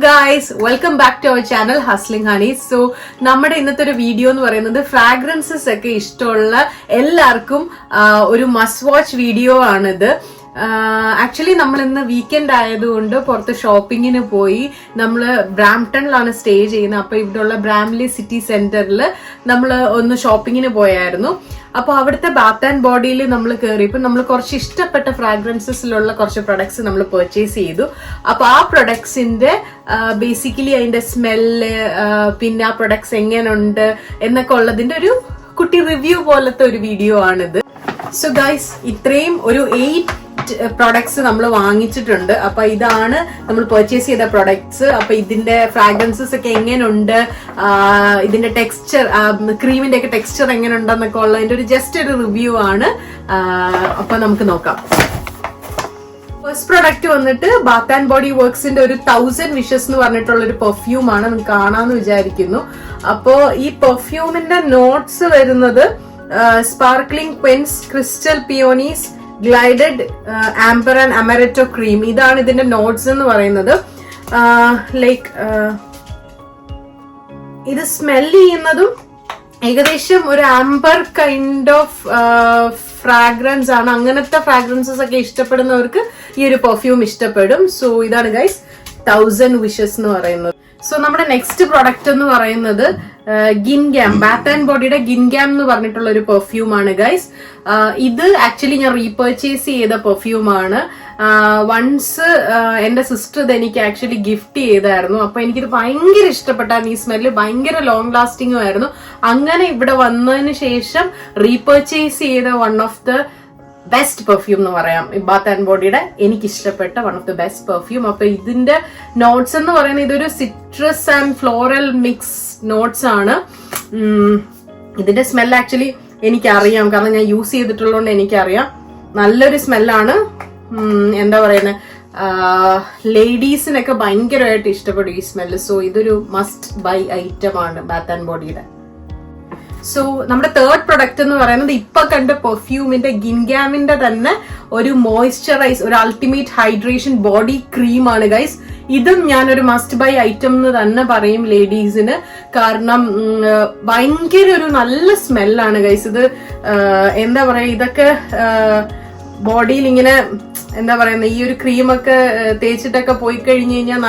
guys, welcome back to our channel Hustling Honey. So നമ്മുടെ ഇന്നത്തെ ഒരു വീഡിയോ എന്ന് പറയുന്നത് ഫ്രാഗ്രൻസസ് ഒക്കെ ഇഷ്ടമുള്ള എല്ലാവർക്കും ഒരു മസ്റ്റ് വാച്ച് വീഡിയോ ആണിത്. ആക്ച്വലി നമ്മൾ ഇന്ന് വീക്കെൻഡ് ആയതുകൊണ്ട് പുറത്ത് ഷോപ്പിങ്ങിന് പോയി. നമ്മൾ ബ്രാംപ്ടണിലാണ് സ്റ്റേ ചെയ്യുന്നത്. അപ്പൊ ഇവിടെയുള്ള ബ്രാംലി സിറ്റി സെന്ററിൽ നമ്മൾ ഒന്ന് ഷോപ്പിങ്ങിന് പോയായിരുന്നു. അപ്പൊ അവിടുത്തെ ബാത്ത് ആൻഡ് ബോഡിയിൽ നമ്മൾ കയറിയപ്പോൾ നമ്മൾ കുറച്ച് ഇഷ്ടപ്പെട്ട ഫ്രാഗ്രൻസസിലുള്ള കുറച്ച് പ്രൊഡക്ട്സ് നമ്മൾ പർച്ചേസ് ചെയ്തു. അപ്പൊ ആ പ്രൊഡക്ട്സിന്റെ ബേസിക്കലി അതിന്റെ സ്മെല്ല്, പിന്നെ ആ പ്രൊഡക്ട്സ് എങ്ങനെയുണ്ട് എന്നൊക്കെ ഉള്ളതിന്റെ ഒരു കുട്ടി റിവ്യൂ പോലത്തെ ഒരു വീഡിയോ ആണിത്. സോ ഗൈസ്, ഇത്രയും ഒരു 8 പ്രൊഡക്ട്സ് നമ്മൾ വാങ്ങിച്ചിട്ടുണ്ട്. അപ്പൊ ഇതാണ് നമ്മൾ പർച്ചേസ് ചെയ്ത പ്രൊഡക്ട്സ്. അപ്പൊ ഇതിന്റെ ഫ്രാഗ്രൻസസ് ഒക്കെ എങ്ങനെയുണ്ട്, ഇതിന്റെ ടെക്സ്ചർ, ക്രീമിന്റെ ഒക്കെ ടെക്സ്ചർ എങ്ങനെയുണ്ടെന്നൊക്കെ ഉള്ളതിന്റെ ഒരു ജസ്റ്റ് ഒരു റിവ്യൂ ആണ്. അപ്പൊ നമുക്ക് നോക്കാം. ഫസ്റ്റ് പ്രൊഡക്റ്റ് വന്നിട്ട് ബാത്ത് ആൻഡ് ബോഡി വർക്സിന്റെ ഒരു 1000 വിഷസ് എന്ന് പറഞ്ഞിട്ടുള്ള ഒരു പെർഫ്യൂം ആണ്. നിങ്ങൾക്ക് കാണാമെന്ന് വിചാരിക്കുന്നു. അപ്പോ ഈ പെർഫ്യൂമിന്റെ നോട്ട്സ് വരുന്നത് sparkling quince, crystal peonies, glided amber and amaretto cream. ഇതാണ് ഇതിന്റെ നോട്ട്സ് എന്ന് പറയുന്നത്. ലൈക്ക് ഇത് സ്മെൽ ചെയ്യുന്നതും ഏകദേശം ഒരു ആംബർ കൈൻഡ് ഓഫ് ഫ്രാഗ്രൻസ് ആണ്. അങ്ങനത്തെ ഫ്രാഗ്രൻസസ് ഒക്കെ ഇഷ്ടപ്പെടുന്നവർക്ക് ഈ ഒരു പെർഫ്യൂം ഇഷ്ടപ്പെടും. സോ ഇതാണ് ഗൈസ് 1000 വിഷസ് എന്ന് പറയുന്നത്. സോ നമ്മുടെ നെക്സ്റ്റ് പ്രൊഡക്റ്റ് എന്ന് പറയുന്നത് ഗിൻഗാം, ബാത്ത് ആൻഡ് ബോഡിയുടെ ഗിൻഗാം എന്ന് പറഞ്ഞിട്ടുള്ള ഒരു പെർഫ്യൂം ആണ് ഗൈസ്. ഇത് ആക്ച്വലി ഞാൻ റീപർച്ചേസ് ചെയ്ത പെർഫ്യൂം ആണ്. വൺസ് എന്റെ സിസ്റ്റർ ഇത് എനിക്ക് ആക്ച്വലി ഗിഫ്റ്റ് ചെയ്തായിരുന്നു. അപ്പൊ എനിക്കിത് ഭയങ്കര ഇഷ്ടപ്പെട്ടായിരുന്നു. ഈ സ്മെല്ല് ഭയങ്കര ലോങ് ലാസ്റ്റിംഗും ആയിരുന്നു. അങ്ങനെ ഇവിടെ വന്നതിന് ശേഷം റീപർച്ചേസ് ചെയ്ത one of the best perfume എന്ന് പറയാം. ബാത്ത് ആൻഡ് ബോഡിയുടെ എനിക്ക് ഇഷ്ടപ്പെട്ട one of the best perfume. അപ്പൊ ഇതിന്റെ നോട്ട്സ് എന്ന് പറയുന്നത് ഇതൊരു citrus and floral mix notes ആണ്. ഇതിന്റെ സ്മെൽ ആക്ച്വലി എനിക്കറിയാം, കാരണം ഞാൻ യൂസ് ചെയ്തിട്ടുള്ളതുകൊണ്ട് എനിക്കറിയാം. നല്ലൊരു സ്മെല്ലാണ്. എന്താ പറയുന്നത്, ലേഡീസിനൊക്കെ ഭയങ്കരമായിട്ട് ഇഷ്ടപ്പെടും ഈ സ്മെല്ല്. സോ ഇതൊരു മസ്റ്റ് ബൈ ഐറ്റം ആണ് ബാത്ത് ആൻഡ് ബോഡിയുടെ. സോ നമ്മുടെ തേർഡ് പ്രൊഡക്റ്റ് എന്ന് പറയുന്നത് ഇപ്പൊ കണ്ട പെർഫ്യൂമിന്റെ ഗിൻഗാമിന്റെ തന്നെ ഒരു മോയ്സ്ചറൈസ്, ഒരു അൾട്ടിമേറ്റ് ഹൈഡ്രേഷൻ ബോഡി ക്രീം ആണ് ഗൈസ്. ഇതും ഞാനൊരു മസ്റ്റ് ബൈ ഐറ്റം എന്ന് തന്നെ പറയും ലേഡീസിന്. കാരണം ഭയങ്കര ഒരു നല്ല സ്മെല്ലാണ് ഗൈസ്. ഇത് എന്താ പറയാ, ഇതൊക്കെ ബോഡിയിൽ ഇങ്ങനെ എന്താ പറയുന്നത്, ഈ ഒരു ക്രീമൊക്കെ തേച്ചിട്ടൊക്കെ പോയി കഴിഞ്ഞു കഴിഞ്ഞാൽ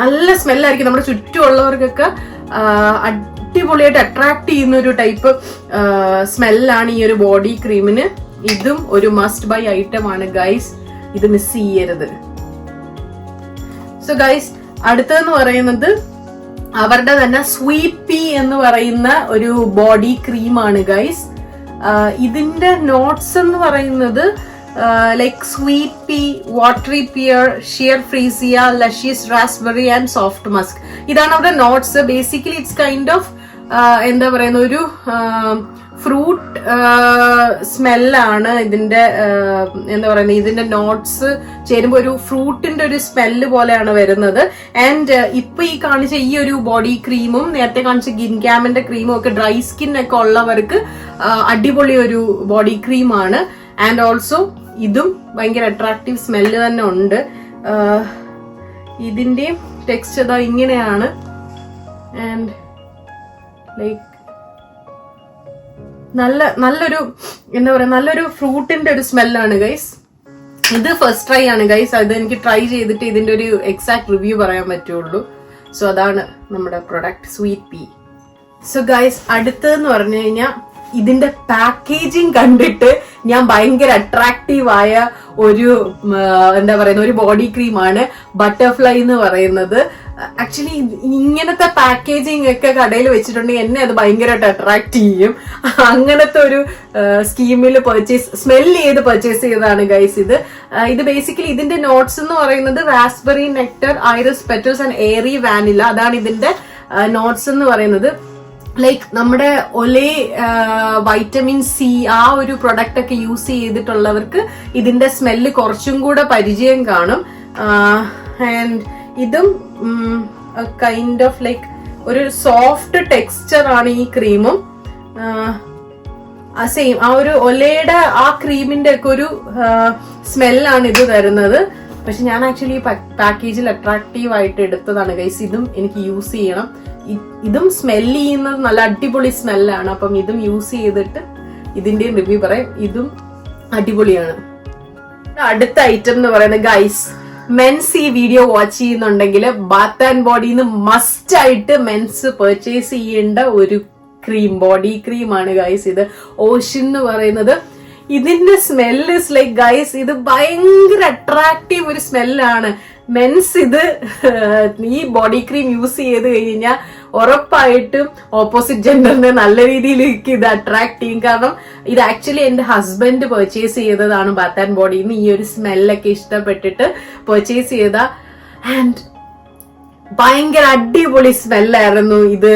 നല്ല സ്മെല്ലായിരിക്കും. നമ്മുടെ ചുറ്റുമുള്ളവർക്കൊക്കെ അടിപൊളിയായിട്ട് അട്രാക്ട് ചെയ്യുന്ന ഒരു ടൈപ്പ് സ്മെല്ലാണ് ഈ ഒരു ബോഡി ക്രീമിന്. ഇതും ഒരു മസ്റ്റ് ബൈ ഐറ്റം ആണ് ഗൈസ്. ഇത് മിസ് ചെയ്യരുത്. സോ ഗൈസ്, അടുത്തതെന്ന് പറയുന്നത് അവരുടെ തന്നെ സ്വീറ്റ് പീ എന്ന് പറയുന്ന ഒരു ബോഡി ക്രീമാണ് ഗൈസ്. ഇതിന്റെ നോട്ട്സ് എന്ന് പറയുന്നത് like sweet pea, watery pear, sheer freesia, luscious raspberry and soft musk. ഇതാണ് അവരുടെ notes. Basically it's kind of എന്താ പറയുന്ന ഒരു ഫ്രൂട്ട് സ്മെല്ലാണ് ഇതിന്റെ. എന്താ പറയുന്നത്, ഇതിന്റെ നോട്ട്സ് ചേരുമ്പോൾ ഒരു ഫ്രൂട്ടിന്റെ ഒരു സ്മെല്ല് പോലെയാണ് വരുന്നത്. ആൻഡ് ഇപ്പൊ ഈ കാണിച്ച ഈ ഒരു ബോഡി ക്രീമും നേരത്തെ കാണിച്ച ഗിൻഗാമിന്റെ ക്രീമും ഒക്കെ ഡ്രൈ സ്കിൻ ഒക്കെ ഉള്ളവർക്ക് അടിപൊളി ഒരു ബോഡി ക്രീമാണ്. ആൻഡ് ഓൾസോ ഇതും ഭയങ്കര അട്രാക്റ്റീവ് സ്മെല്ല് തന്നെ ഉണ്ട്. ഇതിന്റെ ടെക്സ്ചർ ഇതാ ഇങ്ങനെയാണ്. ആൻഡ് ലൈക്ക് നല്ലൊരു എന്താ പറയാ, നല്ലൊരു ഫ്രൂട്ടിന്റെ ഒരു സ്മെല്ലാണ് ഗൈസ്. ഇത് ഫസ്റ്റ് ട്രൈ ആണ് ഗൈസ്. അത് എനിക്ക് ട്രൈ ചെയ്തിട്ട് ഇതിന്റെ ഒരു എക്സാക്ട് റിവ്യൂ പറയാൻ പറ്റുള്ളൂ. സോ അതാണ് നമ്മുടെ product sweet P. So guys, അടുത്തതെന്ന് പറഞ്ഞു കഴിഞ്ഞാൽ ഇതിന്റെ പാക്കേജിങ് കണ്ടിട്ട് ഞാൻ ഭയങ്കര അട്രാക്റ്റീവ് ആയ ഒരു എന്താ പറയുന്ന ഒരു ബോഡി ക്രീമാണ് ബട്ടർഫ്ലൈ എന്ന് പറയുന്നത്. ആക്ച്വലി ഇങ്ങനത്തെ പാക്കേജിങ് ഒക്കെ കടയിൽ വെച്ചിട്ടുണ്ടെങ്കിൽ എന്നെ അത് ഭയങ്കരമായിട്ട് അട്രാക്ട് ചെയ്യും. അങ്ങനത്തെ ഒരു സ്കീമിൽ സ്മെല് ചെയ്ത് പർച്ചേസ് ചെയ്തതാണ് ഗൈസ് ഇത് ബേസിക്കലി ഇതിന്റെ നോട്ട്സ് എന്ന് പറയുന്നത് raspberry, nectar, iris petals and Airy vanilla. അതാണ് ഇതിന്റെ നോട്ട്സ് എന്ന് പറയുന്നത്. ലൈക്ക് നമ്മുടെ ഒലേ, വൈറ്റമിൻ സി, ആ ഒരു പ്രൊഡക്റ്റ് ഒക്കെ യൂസ് ചെയ്തിട്ടുള്ളവർക്ക് ഇതിന്റെ സ്മെല്ല് കുറച്ചും കൂടെ പരിചയം കാണും. ആൻഡ് ഇതും കൈൻഡ് ഓഫ് ലൈക്ക് ഒരു സോഫ്റ്റ് ടെക്സ്ചർ ആണ് ഈ ക്രീമും. സെയിം ആ ഒരു ഒലയുടെ ആ ക്രീമിന്റെ ഒക്കെ ഒരു സ്മെല്ലാണ് ഇത് തരുന്നത്. പക്ഷെ ഞാൻ ആക്ച്വലി ഈ പാക്കേജിൽ അട്രാക്റ്റീവ് ആയിട്ട് എടുത്തതാണ് ഗൈസ്. ഇതും എനിക്ക് യൂസ് ചെയ്യണം. ഇതും സ്മെല് ചെയ്യുന്നത് നല്ല അടിപൊളി സ്മെല്ലാണ്. അപ്പം ഇതും യൂസ് ചെയ്തിട്ട് ഇതിന്റെയും റിവ്യൂ പറയാം. ഇതും അടിപൊളിയാണ്. അടുത്ത ഐറ്റം എന്ന് പറയുന്നത് ഗൈസ്, മെൻസ് ഈ വീഡിയോ വാച്ച് ചെയ്യുന്നുണ്ടെങ്കിൽ ബാത്ത് ആൻഡ് ബോഡിന്ന് മസ്റ്റ് ആയിട്ട് മെൻസ് പർച്ചേസ് ചെയ്യേണ്ട ഒരു ക്രീം, ബോഡി ക്രീമാണ് ഗൈസ് ഇത്. ഓഷ്യൻ എന്ന് പറയുന്നത്. ഇതിന്റെ സ്മെല്ല് ഇസ് ലൈക്ക് ഗൈസ്, ഇത് ഭയങ്കര അട്രാക്റ്റീവ് ഒരു സ്മെല്ലാണ്. മെൻസ് ഇത് ഈ ബോഡി ക്രീം യൂസ് ചെയ്ത് കഴിഞ്ഞാൽ ഉറപ്പായിട്ടും ഓപ്പോസിറ്റ് ജെൻഡറിനെ നല്ല രീതിയിൽ ഇത് അട്രാക്ട് ചെയ്യും. കാരണം ഇത് ആക്ച്വലി എന്റെ ഹസ്ബൻഡ് പർച്ചേസ് ചെയ്തതാണ് ബാത്ത് ആൻഡ് ബോഡിന്ന്. ഈ ഒരു സ്മെല്ലൊക്കെ ഇഷ്ടപ്പെട്ടിട്ട് പർച്ചേസ് ചെയ്ത, ആൻഡ് ഭയങ്കര അടിപൊളി സ്മെല്ലായിരുന്നു ഇത്.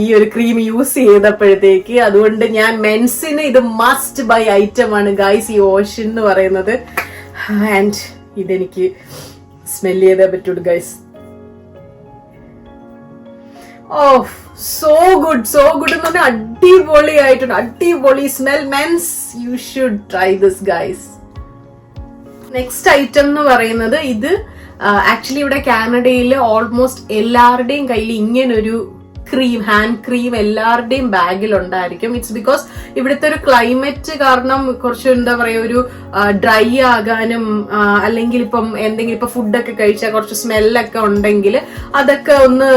ഈ ഒരു ക്രീം യൂസ് ചെയ്തപ്പോഴത്തേക്ക്. അതുകൊണ്ട് ഞാൻ മെൻസിന് ഇത് മസ്റ്റ് ബൈ ഐറ്റം ആണ് ഗൈസ്, ഈ ഓഷ്യൻ എന്ന് പറയുന്നത്. ആൻഡ് ഇതെനിക്ക് സ്മെല് ചെയ്തേ പറ്റുള്ളൂ ഗൈസ്. ഓ സോ ഗുഡ്, സോ ഗുഡ് എന്ന് പറഞ്ഞാൽ അടിപൊളി ആയിട്ടുണ്ട്. അടിപൊളി smell. Men's you should try this guys. Next item എന്ന് പറയുന്നത് ഇത് ആക്ച്വലി ഇവിടെ കാനഡയിൽ ഓൾമോസ്റ്റ് എല്ലാവരുടെയും കയ്യിൽ ഇങ്ങനൊരു ക്രീം, ഹാൻഡ് ക്രീം എല്ലാവരുടെയും ബാഗിൽ ഉണ്ടായിരിക്കും. ഇറ്റ്സ് ബിക്കോസ് ഇവിടുത്തെ ഒരു ക്ലൈമറ്റ് കാരണം കുറച്ച് എന്താ പറയാ ഒരു ഡ്രൈ ആകാനും അല്ലെങ്കിൽ ഇപ്പം എന്തെങ്കിലും ഇപ്പൊ ഫുഡൊക്കെ കഴിച്ചാൽ കുറച്ച് സ്മെല്ലൊക്കെ ഉണ്ടെങ്കിൽ അതൊക്കെ ഒന്ന്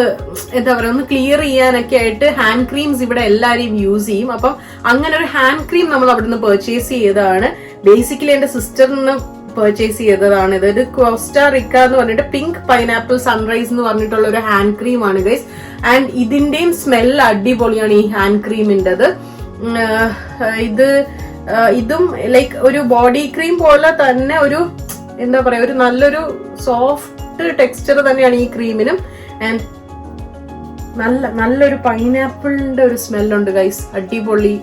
എന്താ പറയാ ഒന്ന് ക്ലിയർ ചെയ്യാനൊക്കെ ആയിട്ട് ഹാൻഡ് ക്രീംസ് ഇവിടെ എല്ലാവരെയും യൂസ് ചെയ്യും. അപ്പം അങ്ങനെ ഒരു ഹാൻഡ് ക്രീം നമ്മൾ അവിടെ നിന്ന് പർച്ചേസ് ചെയ്തതാണ്. ബേസിക്കലി എന്റെ സിസ്റ്ററിന് പർച്ചേസ് ചെയ്തതാണ് ഇത്. ഇത് കോസ്റ്റാറിക്ക എന്ന് പറഞ്ഞിട്ട് പിങ്ക് പൈനാപ്പിൾ സൺറൈസ് എന്ന് പറഞ്ഞിട്ടുള്ള ഒരു ഹാൻഡ് ക്രീം ആണ് ഗൈസ്. ആൻഡ് ഇതിന്റെയും സ്മെൽ അടിപൊളിയാണ് ഈ ഹാൻഡ് ക്രീമിൻ്റെത്. ഇതും ലൈക്ക് ഒരു ബോഡി ക്രീം പോലെ തന്നെ ഒരു എന്താ പറയാ ഒരു നല്ലൊരു സോഫ്റ്റ് ടെക്സ്ചർ തന്നെയാണ് ഈ ക്രീമിനും. ആൻഡ് നല്ലൊരു പൈനാപ്പിളിന്റെ ഒരു സ്മെല്ലുണ്ട് ഗൈസ്. അടിപൊളി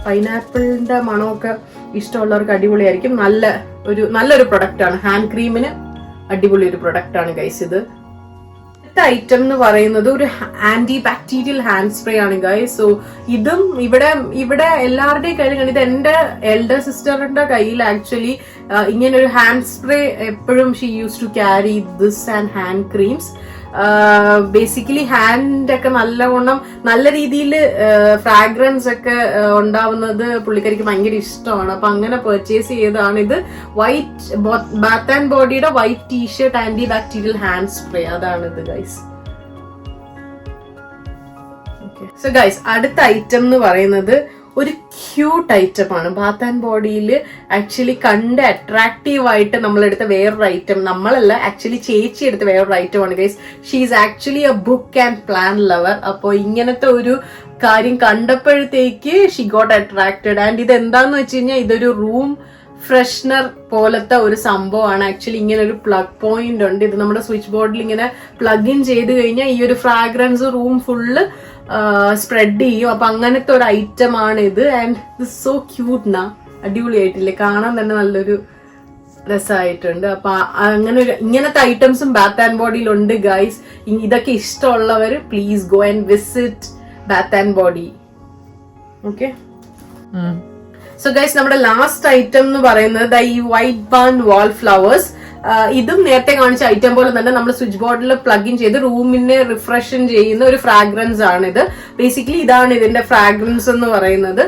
പൈനാപ്പിളിന്റെ മണമൊക്കെ ഇഷ്ടമുള്ളവർക്ക് അടിപൊളിയായിരിക്കും. നല്ലൊരു പ്രൊഡക്റ്റ് ആണ്. ഹാൻഡ് ക്രീമിന് അടിപൊളി ഒരു പ്രൊഡക്റ്റ് ആണ് ഗൈസ് ഇത്. അടുത്ത ഐറ്റം എന്ന് പറയുന്നത് ഒരു ആന്റി ബാക്ടീരിയൽ ഹാൻഡ് സ്പ്രേ ആണ് ഗൈസ്. സോ ഇതും ഇവിടെ എല്ലാവരുടെയും കയ്യിൽ, ഇത് എന്റെ എൽഡർ സിസ്റ്ററിന്റെ കയ്യിൽ ആക്ച്വലി ഇങ്ങനെ ഒരു ഹാൻഡ് സ്പ്രേ എപ്പോഴും she use to carry this and hand creams. Basically hand ഒക്കെ നല്ലവണ്ണം നല്ല രീതിയിൽ ഫ്രാഗ്രൻസ് ഒക്കെ ഉണ്ടാവുന്നത് പുള്ളിക്കാരിക്ക് ഭയങ്കര ഇഷ്ടമാണ്. അപ്പൊ അങ്ങനെ പർച്ചേസ് ചെയ്തതാണ് ഇത്. വൈറ്റ് ബാത്ത് ആൻഡ് ബോഡിയുടെ white T-shirt antibacterial hand spray, അതാണ് ഇത് ഗൈസ്. സോ ഗൈസ് അടുത്ത ഐറ്റം എന്ന് പറയുന്നത് ഒരു ക്യൂട്ട് ഐറ്റം ആണ്. ബാത്ത് ആൻഡ് ബോഡിയിൽ ആക്ച്വലി കണ്ട് അട്രാക്റ്റീവ് ആയിട്ട് നമ്മളെടുത്ത വേറൊരു ഐറ്റം, നമ്മളല്ല ആക്ച്വലി ചേച്ചി എടുത്ത വേറൊരു ഐറ്റം ആണ് guys. She is actually A book and plan lover. അപ്പോൾ ഇങ്ങനത്തെ ഒരു കാര്യം കണ്ടപ്പോഴത്തേക്ക് ഷീ ഗോട്ട് അട്രാക്റ്റഡ്. ആൻഡ് ഇത് എന്താന്ന് വെച്ച് കഴിഞ്ഞാൽ ഇതൊരു റൂം ഫ്രഷ്നർ പോലത്തെ ഒരു സംഭവമാണ്. ആക്ച്വലി ഇങ്ങനെ ഒരു പ്ലഗ് പോയിന്റ് ഉണ്ട്. ഇത് നമ്മുടെ സ്വിച്ച് ബോർഡിൽ ഇങ്ങനെ പ്ലഗ് ഇൻ ചെയ്ത് കഴിഞ്ഞാൽ ഈ ഒരു ഫ്രാഗ്രൻസ് റൂം ഫുള്ള് സ്പ്രെഡ് ചെയ്യും. അപ്പൊ അങ്ങനത്തെ ഒരു ഐറ്റം ആണ് ഇത്. ആൻഡ് ദിസ് സോ ക്യൂട്ട് നാ, അടിപൊളിയായിട്ടില്ലേ, കാണാൻ തന്നെ നല്ലൊരു രസമായിട്ടുണ്ട്. അപ്പൊ ഇങ്ങനത്തെ ഐറ്റംസും ബാത്ത് ആൻഡ് ബോഡിയിലുണ്ട് ഗൈസ്. ഇതൊക്കെ ഇഷ്ടമുള്ളവർ please go and visit bath and body. Okay. So guys നമ്മുടെ ലാസ്റ്റ് ഐറ്റം എന്ന് പറയുന്നത് ഈ വൈറ്റ് ബാൻ വാൾ ഫ്ലവേഴ്സ്. ഇതും നേരത്തെ കാണിച്ച ഐറ്റം പോലെ തന്നെ നമ്മൾ സ്വിച്ച് ബോർഡിൽ പ്ലഗ് ഇൻ ചെയ്ത് റൂമിനെ റിഫ്രഷൻ ചെയ്യുന്ന ഒരു ഫ്രാഗ്രൻസ് ആണ് ഇത്. ബേസിക്കലി ഇതാണ് ഇതിന്റെ ഫ്രാഗ്രൻസ് എന്ന് പറയുന്നത്.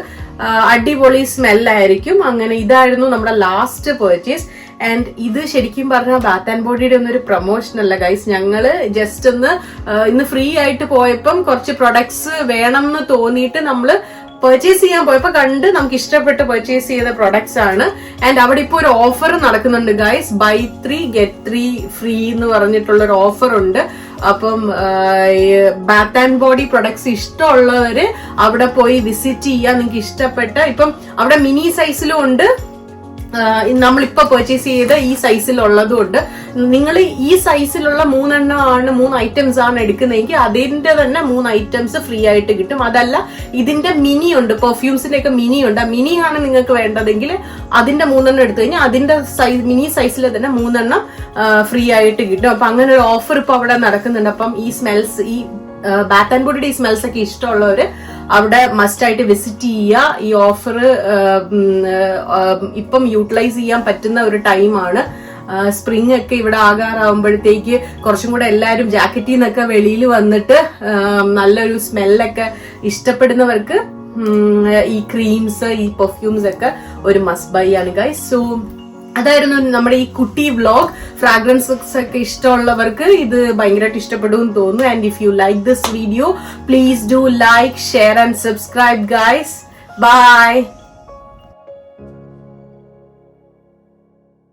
അടിപൊളി സ്മെല്ലായിരിക്കും. അങ്ങനെ ഇതായിരുന്നു നമ്മുടെ ലാസ്റ്റ് പർച്ചേസ്. ആൻഡ് ഇത് ശരിക്കും പറഞ്ഞാൽ ബാത്ത് ആൻഡ് ബോഡിയുടെ ഒന്നൊരു പ്രൊമോഷൻ അല്ല ഗൈസ്. ഞങ്ങള് ജസ്റ്റ് ഇന്ന് ഫ്രീ ആയിട്ട് പോയപ്പം കുറച്ച് പ്രൊഡക്ട്സ് വേണം എന്ന് തോന്നിയിട്ട് നമ്മള് പർച്ചേസ് ചെയ്യാൻ പോയപ്പോ കണ്ട് നമുക്ക് ഇഷ്ടപ്പെട്ട് പർച്ചേസ് ചെയ്ത പ്രൊഡക്ട്സ് ആണ്. ആൻഡ് അവിടെ ഇപ്പൊ ഒരു ഓഫർ നടക്കുന്നുണ്ട് ഗൈസ്. ബൈ 3 get 3 ഫ്രീ എന്ന് പറഞ്ഞിട്ടുള്ള ഒരു ഓഫർ ഉണ്ട്. അപ്പം ബാത്ത് ആൻഡ് ബോഡി പ്രൊഡക്ട്സ് ഇഷ്ടമുള്ളവര് അവിടെ പോയി വിസിറ്റ് ചെയ്യാൻ. നിങ്ങൾക്ക് ഇഷ്ടപ്പെട്ട ഇപ്പം അവിടെ മിനി സൈസിലും ഉണ്ട്, നമ്മളിപ്പോ പർച്ചേസ് ചെയ്ത ഈ സൈസിലുള്ളതും ഉണ്ട്. നിങ്ങൾ ഈ സൈസിലുള്ള 3 ഐറ്റംസ് ആണ് എടുക്കുന്നതെങ്കിൽ അതിന്റെ തന്നെ 3 ഐറ്റംസ് ഫ്രീ ആയിട്ട് കിട്ടും. അതല്ല ഇതിന്റെ മിനി ഉണ്ട്, പെർഫ്യൂംസിന്റെ ഒക്കെ മിനി ഉണ്ട്. ആ മിനി ആണ് നിങ്ങൾക്ക് വേണ്ടതെങ്കിൽ അതിന്റെ 3 എടുത്തു കഴിഞ്ഞാൽ അതിന്റെ മിനി സൈസിൽ തന്നെ 3 ഫ്രീ ആയിട്ട് കിട്ടും. അപ്പൊ അങ്ങനെ ഒരു ഓഫർ ഇപ്പൊ അവിടെ നടക്കുന്നുണ്ട്. അപ്പം ഈ സ്മെൽസ്, ഈ ബാത്ത് ആൻഡ് ബോഡിയുടെ ഈ സ്മെൽസ് ഒക്കെ ഇഷ്ടമുള്ളവര് അവിടെ മസ്റ്റ് ആയിട്ട് വിസിറ്റ് ചെയ്യുക. ഈ ഓഫർ ഇപ്പം യൂട്ടിലൈസ് ചെയ്യാൻ പറ്റുന്ന ഒരു ടൈമാണ്. സ്പ്രിംഗ് ഒക്കെ ഇവിടെ ആകാറാവുമ്പോഴത്തേക്ക് കുറച്ചും കൂടെ എല്ലാവരും ജാക്കറ്റിൽ നിന്നൊക്കെ വെളിയിൽ വന്നിട്ട് നല്ലൊരു സ്മെല്ലൊക്കെ ഇഷ്ടപ്പെടുന്നവർക്ക് ഈ ക്രീംസ്, ഈ പെർഫ്യൂംസ് ഒക്കെ ഒരു മസ്റ്റ് ബൈ ആണ് ഗൈസ്. സോ അതായിരുന്നു നമ്മുടെ ഈ കുട്ടി വ്ലോഗ്. ഫ്രാഗ്രൻസസ് ഒക്കെ ഇഷ്ടമുള്ളവർക്ക് ഇത് ഭയങ്കരമായിട്ട് ഇഷ്ടപ്പെടുമെന്ന് തോന്നുന്നു. And if you like this video, please do like, share and subscribe guys. By.